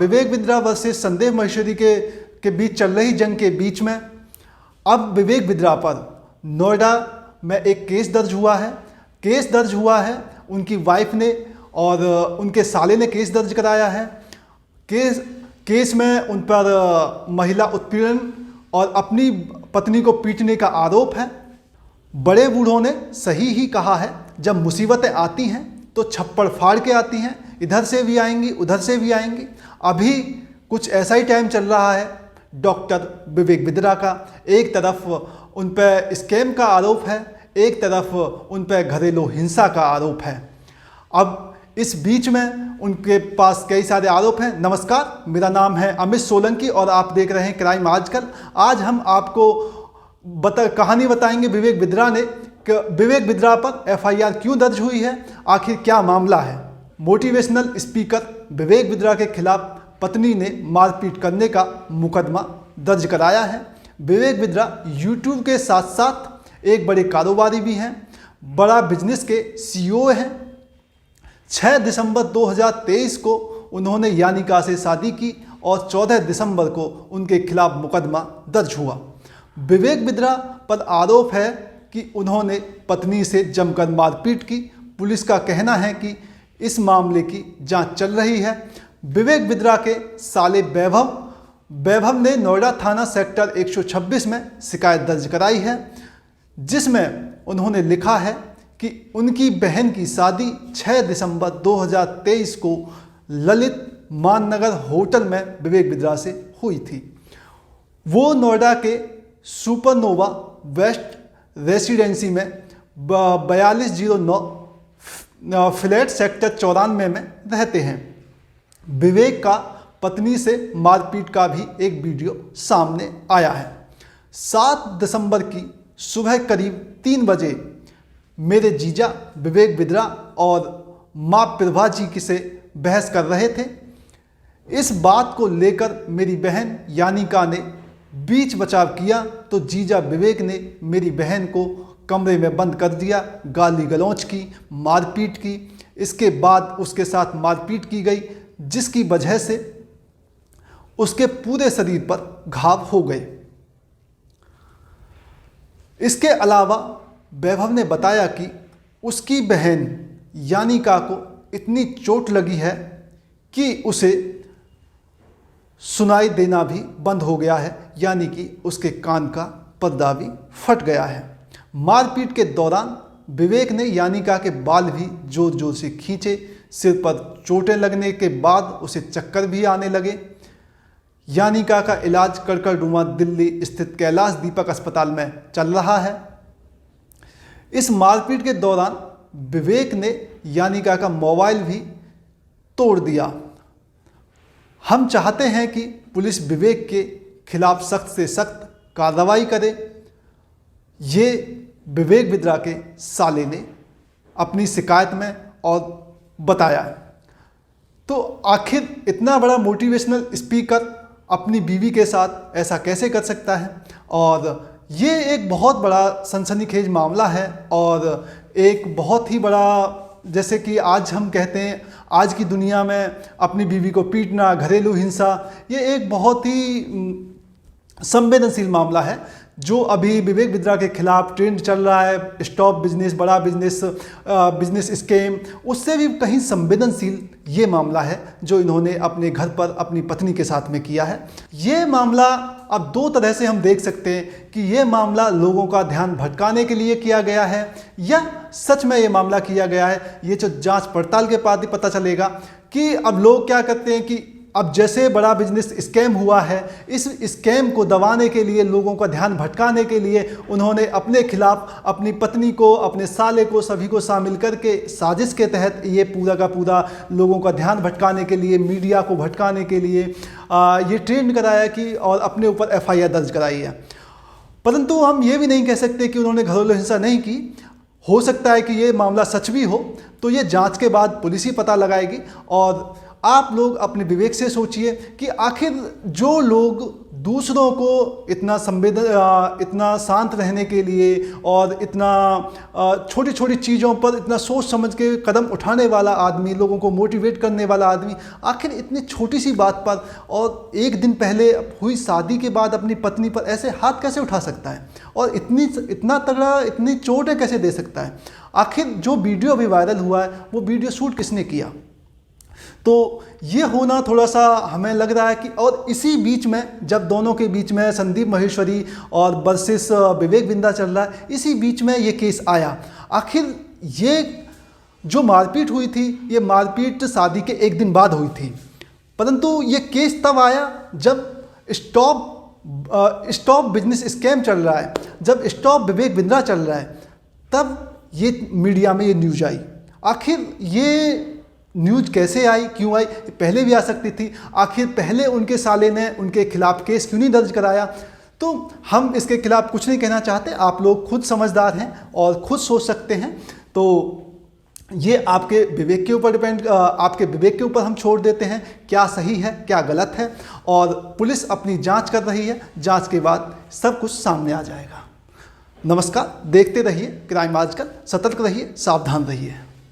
Vivek Bindra versus संदेश महेश्वरी के बीच चल रही जंग के बीच में अब विवेक बिंद्रा पर नोएडा में एक केस दर्ज हुआ है। उनकी वाइफ ने और उनके साले ने केस दर्ज कराया है। केस में उन पर महिला उत्पीड़न और अपनी पत्नी को पीटने का आरोप है। बड़े बूढ़ों ने सही ही कहा है, जब मुसीबतें आती हैं तो छप्पड़ फाड़ के आती हैं, इधर से भी आएंगी उधर से भी आएंगी। अभी कुछ ऐसा ही टाइम चल रहा है डॉक्टर विवेक बिंद्रा का। एक तरफ उन पर स्कैम का आरोप है, एक तरफ उन पर घरेलू हिंसा का आरोप है। अब इस बीच में उनके पास कई सारे आरोप हैं। नमस्कार, मेरा नाम है अमित सोलंकी और आप देख रहे हैं क्राइम आजकल। आज हम आपको कहानी बताएंगे विवेक बिंद्रा पर एफआईआर क्यों दर्ज हुई है, आखिर क्या मामला है। मोटिवेशनल स्पीकर विवेक बिंद्रा के खिलाफ पत्नी ने मारपीट करने का मुकदमा दर्ज कराया है। विवेक बिंद्रा यूट्यूब के साथ साथ एक बड़े कारोबारी भी हैं, बड़ा बिजनेस के सीईओ हैं। 6 दिसंबर 2023 को उन्होंने यानिका से शादी की और 14 दिसंबर को उनके खिलाफ मुकदमा दर्ज हुआ। विवेक बिंद्रा पर आरोप है कि उन्होंने पत्नी से जमकर मारपीट की। पुलिस का कहना है कि इस मामले की जांच चल रही है। विवेक बिंद्रा के साले वैभव ने नोएडा थाना सेक्टर 126 में शिकायत दर्ज कराई है, जिसमें उन्होंने लिखा है कि उनकी बहन की शादी 6 दिसंबर 2023 को ललित माननगर होटल में विवेक बिंद्रा से हुई थी। वो नोएडा के सुपरनोवा वेस्ट रेसिडेंसी में 4209 फ्लैट सेक्टर 94 में रहते हैं। विवेक का पत्नी से मारपीट का भी एक वीडियो सामने आया है। 7 दिसंबर की सुबह करीब 3 बजे मेरे जीजा विवेक बिंद्रा और माँ प्रभा जी से बहस कर रहे थे। इस बात को लेकर मेरी बहन यानिका ने बीच बचाव किया तो जीजा विवेक ने मेरी बहन को कमरे में बंद कर दिया, गाली गलौज की, मारपीट की। इसके बाद उसके साथ मारपीट की गई, जिसकी वजह से उसके पूरे शरीर पर घाव हो गए। इसके अलावा वैभव ने बताया कि उसकी बहन यानिका को इतनी चोट लगी है कि उसे सुनाई देना भी बंद हो गया है, यानी कि उसके कान का पर्दा भी फट गया है। मारपीट के दौरान विवेक ने यानिका के बाल भी जोर जोर से खींचे। सिर पर चोटें लगने के बाद उसे चक्कर भी आने लगे। यानिका का इलाज कड़कड़डूमा दिल्ली स्थित कैलाश दीपक अस्पताल में चल रहा है। इस मारपीट के दौरान विवेक ने यानिका का मोबाइल भी तोड़ दिया। हम चाहते हैं कि पुलिस विवेक के खिलाफ सख्त से सख्त कार्रवाई करे। ये विवेक बिंद्रा के साले ने अपनी शिकायत में और बताया है। तो आखिर इतना बड़ा मोटिवेशनल स्पीकर अपनी बीवी के साथ ऐसा कैसे कर सकता है? और ये एक बहुत बड़ा सनसनीखेज मामला है और एक बहुत ही बड़ा, जैसे कि आज हम कहते हैं आज की दुनिया में अपनी बीवी को पीटना, घरेलू हिंसा, ये एक बहुत ही संवेदनशील मामला है जो अभी विवेक बिंद्रा के खिलाफ ट्रेंड चल रहा है। स्टॉप बिजनेस, बड़ा बिजनेस स्कैम, उससे भी कहीं संवेदनशील ये मामला है जो इन्होंने अपने घर पर अपनी पत्नी के साथ में किया है। ये मामला अब 2 तरह से हम देख सकते हैं कि ये मामला लोगों का ध्यान भटकाने के लिए किया गया है या सच में ये मामला किया गया है। ये जो जांच पड़ताल के बाद ही पता चलेगा कि अब लोग क्या करते हैं कि अब जैसे बड़ा बिजनेस स्कैम हुआ है, इस स्कैम को दबाने के लिए, लोगों का ध्यान भटकाने के लिए उन्होंने अपने खिलाफ अपनी पत्नी को, अपने साले को, सभी को शामिल करके साजिश के तहत ये पूरा का पूरा लोगों का ध्यान भटकाने के लिए, मीडिया को भटकाने के लिए ये ट्रेंड कराया कि और अपने ऊपर एफआईआर दर्ज कराई है। परंतु हम ये भी नहीं कह सकते कि उन्होंने घरेलू हिंसा नहीं की। हो सकता है कि ये मामला सच भी हो, तो ये जाँच के बाद पुलिस ही पता लगाएगी। और आप लोग अपने विवेक से सोचिए कि आखिर जो लोग दूसरों को इतना शांत रहने के लिए और इतना छोटी छोटी चीज़ों पर इतना सोच समझ के कदम उठाने वाला आदमी, लोगों को मोटिवेट करने वाला आदमी, आखिर इतनी छोटी सी बात पर और एक दिन पहले हुई शादी के बाद अपनी पत्नी पर ऐसे हाथ कैसे उठा सकता है और इतना तगड़ा, इतनी चोटें कैसे दे सकता है? आखिर जो वीडियो अभी वायरल हुआ है वो वीडियो शूट किसने किया? तो ये होना थोड़ा सा हमें लग रहा है कि, और इसी बीच में जब दोनों के बीच में संदीप माहेश्वरी और वर्सेस विवेक बिंद्रा चल रहा है, इसी बीच में ये केस आया। आखिर ये जो मारपीट हुई थी, ये मारपीट शादी के एक दिन बाद हुई थी, परंतु ये केस तब आया जब स्टॉप बिजनेस स्कैम चल रहा है, जब स्टॉप विवेक बिंद्रा चल रहा है, तब ये मीडिया में ये न्यूज आई। आखिर ये न्यूज कैसे आई, क्यों आई? पहले भी आ सकती थी। आखिर पहले उनके साले ने उनके खिलाफ केस क्यों नहीं दर्ज कराया? तो हम इसके खिलाफ कुछ नहीं कहना चाहते, आप लोग खुद समझदार हैं और खुद सोच सकते हैं। तो ये आपके विवेक के ऊपर आपके विवेक के ऊपर हम छोड़ देते हैं, क्या सही है क्या गलत है, और पुलिस अपनी जांच कर रही है, जांच के बाद सब कुछ सामने आ जाएगा। नमस्कार, देखते रहिए क्राइम आजकल, सतर्क रहिए, सावधान रहिए।